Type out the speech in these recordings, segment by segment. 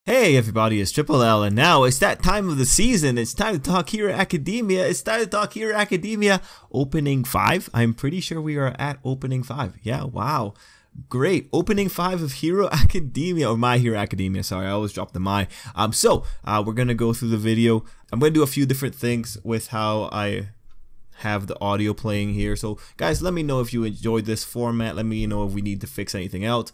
Hey everybody, it's Tripl-L, and now it's that time of the season. It's time to talk Hero Academia. It's time to talk Hero Academia Opening 5. I'm pretty sure we are at Opening 5. Yeah, wow. Great. Opening 5 of Hero Academia, or My Hero Academia. Sorry, I always drop the my. We're going to go through the video. I'm going to do a few different things with how I have the audio playing here. So guys, let me know if you enjoyed this format. Let me know if we need to fix anything out.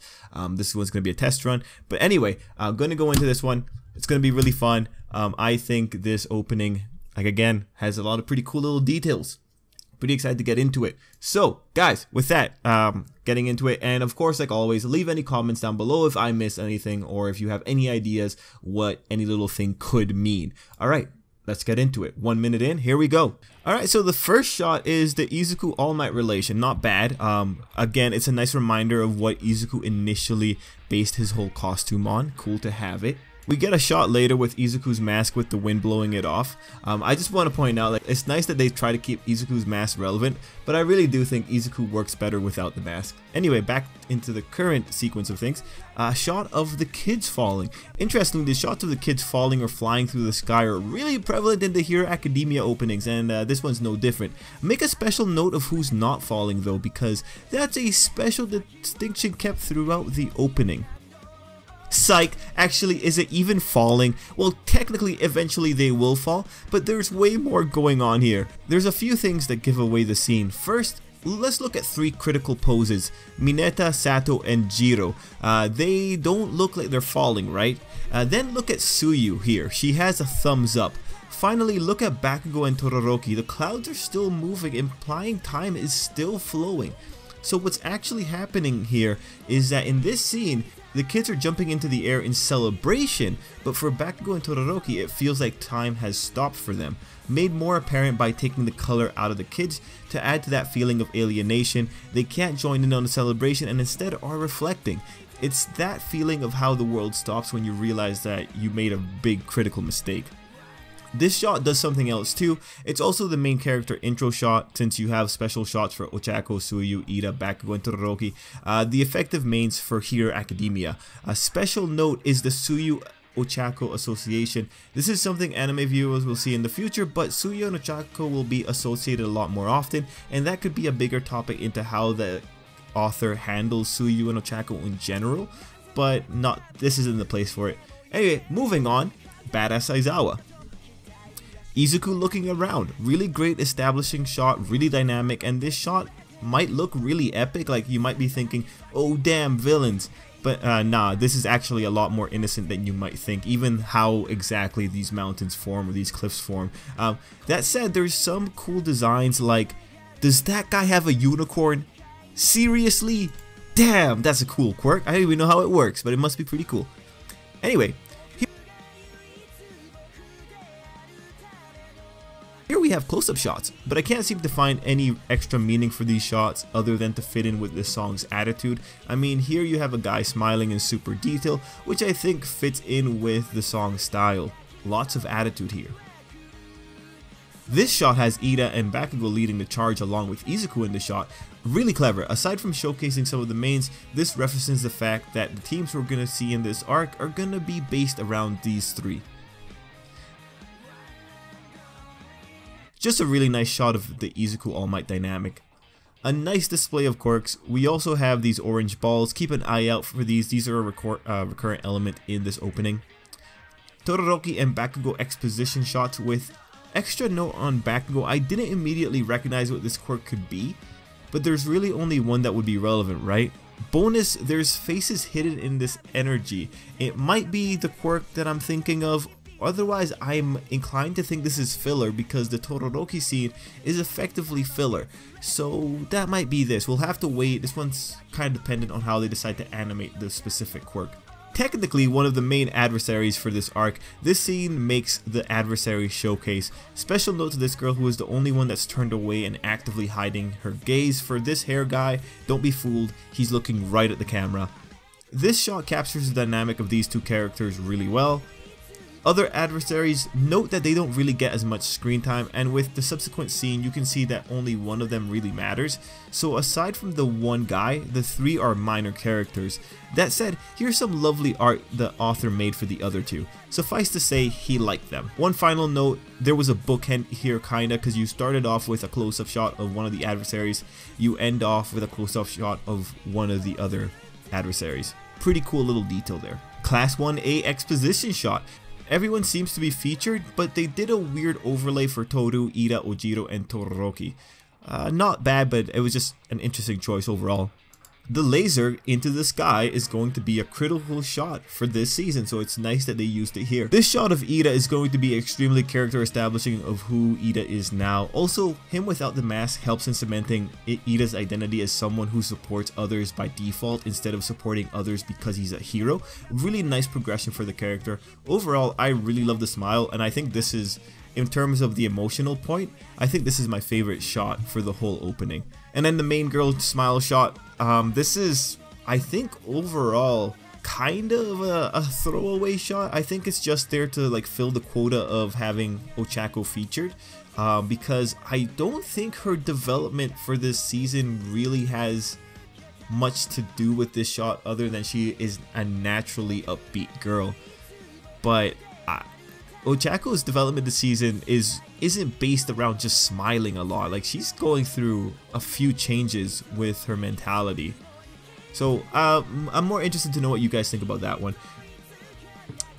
This one's going to be a test run, but anyway, I'm going to go into this one. It's going to be really fun. I think this opening, like, again, has a lot of pretty cool little details. Pretty excited to get into it. So guys, with that, getting into it, and of course, like always, leave any comments down below if I miss anything or if you have any ideas what any little thing could mean. All right, let's get into it. 1 minute in, here we go. Alright, so the first shot is the Izuku All Might relation. Not bad. Again, it's a nice reminder of what Izuku initially based his whole costume on. Cool to have it. We get a shot later with Izuku's mask with the wind blowing it off. I just want to point out, like, it's nice that they try to keep Izuku's mask relevant, but I really do think Izuku works better without the mask. Anyway, back into the current sequence of things. A shot of the kids falling. Interestingly, the shots of the kids falling or flying through the sky are really prevalent in the Hero Academia openings, and this one's no different. Make a special note of who's not falling though, because that's a special distinction kept throughout the opening. Psych, actually, is it even falling? Well, technically, eventually they will fall, but there's way more going on here. There's a few things that give away the scene. First, let's look at three critical poses. Mineta, Sato, and Jiro. They don't look like they're falling, right? Then look at Tsuyu here. She has a thumbs up. Finally, look at Bakugo and Todoroki. The clouds are still moving, implying time is still flowing. So what's actually happening here is that in this scene, the kids are jumping into the air in celebration, but for Bakugo and Todoroki, it feels like time has stopped for them. Made more apparent by taking the color out of the kids to add to that feeling of alienation. They can't join in on the celebration and instead are reflecting. It's that feeling of how the world stops when you realize that you made a big critical mistake. This shot does something else too. It's also the main character intro shot, since you have special shots for Ochako, Tsuyu, Ida, Bakugo, and Todoroki, the effective mains for Hero Academia. A special note is the Tsuyu Ochako association. This is something anime viewers will see in the future, but Tsuyu and Ochako will be associated a lot more often, and that could be a bigger topic into how the author handles Tsuyu and Ochako in general, but this isn't the place for it. Anyway, moving on, Badass Aizawa. Izuku looking around, really great establishing shot, really dynamic, and this shot might look really epic, like you might be thinking, oh damn, villains, but nah, this is actually a lot more innocent than you might think, even how exactly these mountains form or these cliffs form. That said, there's some cool designs, like, does that guy have a unicorn? Seriously? Damn, that's a cool quirk. I don't even know how it works, but it must be pretty cool. Anyway, here we have close-up shots, but I can't seem to find any extra meaning for these shots other than to fit in with the song's attitude. I mean, here you have a guy smiling in super detail, which I think fits in with the song's style. Lots of attitude here. This shot has Ida and Bakugo leading the charge along with Izuku in the shot. Really clever. Aside from showcasing some of the mains, this references the fact that the teams we're going to see in this arc are going to be based around these three. Just a really nice shot of the Izuku All Might dynamic. A nice display of quirks. We also have these orange balls. Keep an eye out for these. These are a recurrent element in this opening. Todoroki and Bakugo exposition shots with extra note on Bakugo. I didn't immediately recognize what this quirk could be, but there's really only one that would be relevant, right? Bonus, there's faces hidden in this energy. It might be the quirk that I'm thinking of. Otherwise, I'm inclined to think this is filler because the Todoroki scene is effectively filler. So that might be this. We'll have to wait. This one's kind of dependent on how they decide to animate the specific quirk. Technically one of the main adversaries for this arc, this scene makes the adversary showcase. Special note to this girl who is the only one that's turned away and actively hiding her gaze. For this hair guy, don't be fooled, he's looking right at the camera. This shot captures the dynamic of these two characters really well. Other adversaries, note that they don't really get as much screen time, and with the subsequent scene you can see that only one of them really matters. So aside from the one guy, the 3 are minor characters. That said, here's some lovely art the author made for the other 2. Suffice to say, he liked them. One final note, there was a bookend here kinda, because you started off with a close-up shot of one of the adversaries, you end off with a close-up shot of one of the other adversaries. Pretty cool little detail there. Class 1A exposition shot. Everyone seems to be featured, but they did a weird overlay for Toru, Ida, Ojiro, and Todoroki. Not bad, but it was just an interesting choice overall. The laser into the sky is going to be a critical shot for this season, so it's nice that they used it here. This shot of Ida is going to be extremely character establishing of who Ida is now. Also, him without the mask helps in cementing Ida's identity as someone who supports others by default instead of supporting others because he's a hero. Really nice progression for the character. Overall, I really love the smile, and I think this is, in terms of the emotional point, I think this is my favorite shot for the whole opening. And then the main girl smile shot. This is, I think, overall kind of a throwaway shot. I think it's just there to like fill the quota of having Ochako featured, because I don't think her development for this season really has much to do with this shot other than she is a naturally upbeat girl. But Ochako's development this season isn't based around just smiling a lot. Like, she's going through a few changes with her mentality. So I'm more interested to know what you guys think about that one.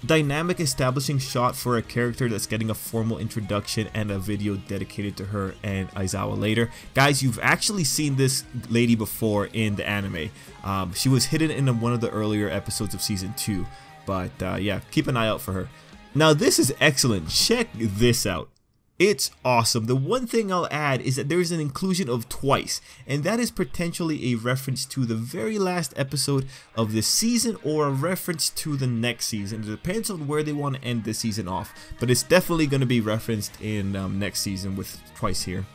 Dynamic establishing shot for a character that's getting a formal introduction and a video dedicated to her and Aizawa later. Guys, you've actually seen this lady before in the anime. She was hidden in one of the earlier episodes of season 2. But yeah, keep an eye out for her. Now this is excellent. Check this out. It's awesome. The one thing I'll add is that there is an inclusion of twice, and that is potentially a reference to the very last episode of this season or a reference to the next season. It depends on where they want to end this season off, but it's definitely going to be referenced in next season with twice here.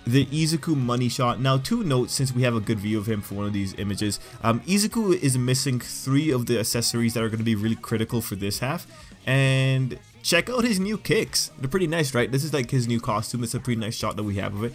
The Izuku money shot. Now, 2 notes since we have a good view of him for one of these images. Izuku is missing 3 of the accessories that are going to be really critical for this half, and check out his new kicks. They're pretty nice, right? This is like his new costume. It's a pretty nice shot that we have of it.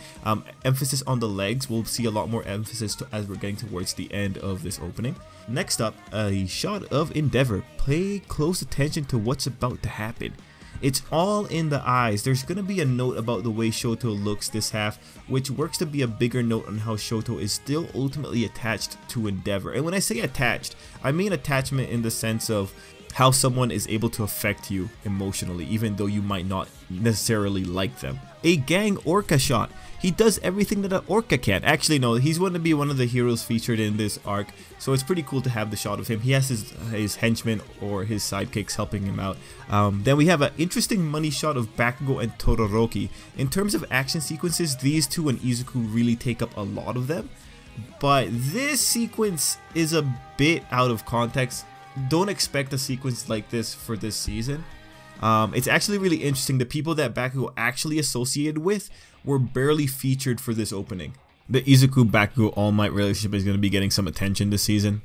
Emphasis on the legs. We'll see a lot more emphasis as we're getting towards the end of this opening. Next up, a shot of Endeavor. Pay close attention to what's about to happen. It's all in the eyes. There's going to be a note about the way Shoto looks this half, which works to be a bigger note on how Shoto is still ultimately attached to Endeavor. And when I say attached, I mean attachment in the sense of how someone is able to affect you emotionally, even though you might not necessarily like them. A gang orca shot. He does everything that an orca can. Actually, no, he's going to be one of the heroes featured in this arc, so it's pretty cool to have the shot of him. He has his henchmen or his sidekicks helping him out. Then we have an interesting money shot of Bakugo and Todoroki. In terms of action sequences, these 2 and Izuku really take up a lot of them, but this sequence is a bit out of context. Don't expect a sequence like this for this season. It's actually really interesting. The people that Bakugo actually associated with were barely featured for this opening. The Izuku-Bakugo All Might relationship is going to be getting some attention this season.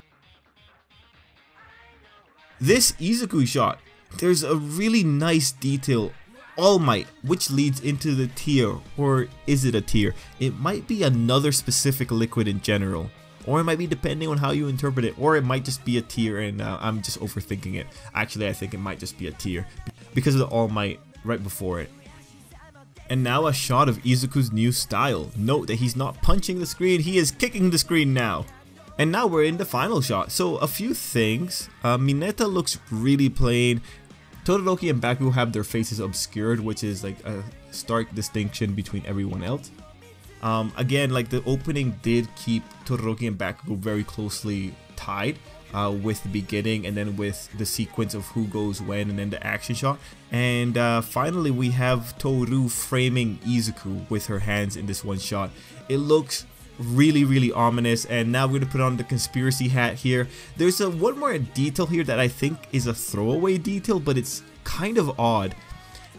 This Izuku shot, there's a really nice detail. All Might, which leads into the tear, or is it a tear? It might be another specific liquid in general. Or it might be depending on how you interpret it, or it might just be a tear and I'm just overthinking it. Actually, I think it might just be a tear because of the All Might right before it. And now a shot of Izuku's new style. Note that he's not punching the screen, he is kicking the screen now. And now we're in the final shot. So a few things. Mineta looks really plain. Todoroki and Bakugo have their faces obscured, which is like a stark distinction between everyone else. Again, like the opening did keep Todoroki and Bakugo very closely tied with the beginning and then with the sequence of who goes when and then the action shot. And finally we have Toru framing Izuku with her hands in this one shot. It looks really ominous, and now we're going to put on the conspiracy hat here. There's one more detail here that I think is a throwaway detail, but it's kind of odd.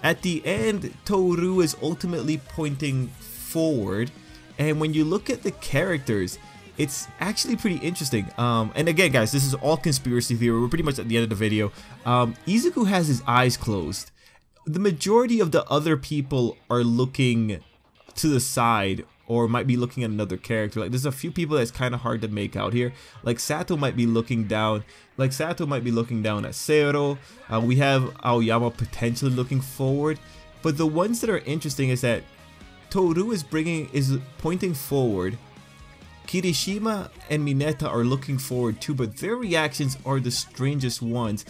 At the end, Toru is ultimately pointing forward, and when you look at the characters, it's actually pretty interesting. And again, guys, this is all conspiracy theory. We're pretty much at the end of the video. Izuku has his eyes closed. The majority of the other people are looking to the side, or might be looking at another character. Like, there's a few people that's kind of hard to make out here. Like, Sato might be looking down. Like, Sato might be looking down at Seiro. We have Aoyama potentially looking forward. But the ones that are interesting is that Toru is pointing forward. Kirishima and Mineta are looking forward too, but their reactions are the strangest ones.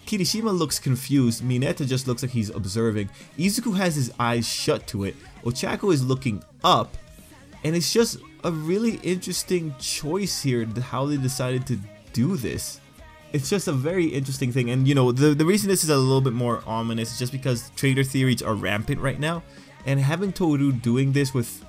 Kirishima looks confused, Mineta just looks like he's observing. Izuku has his eyes shut to it. Ochako is looking up, and it's just a really interesting choice here, how they decided to do this. It's just a very interesting thing, and you know, the reason this is a little bit more ominous is just because traitor theories are rampant right now, and having Toru doing this with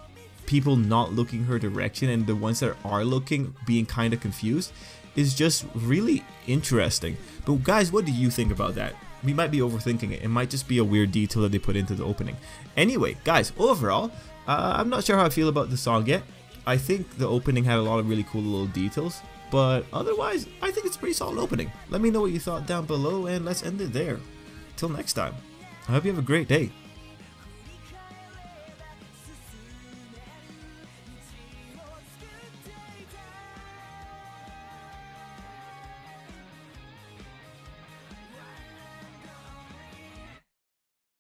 people not looking her direction and the ones that are looking being kind of confused is just really interesting. But guys, what do you think about that? We might be overthinking it. It might just be a weird detail that they put into the opening. Anyway, guys, overall, I'm not sure how I feel about the song yet. I think the opening had a lot of really cool little details, but otherwise, I think it's a pretty solid opening. Let me know what you thought down below, and let's end it there. Till next time, I hope you have a great day.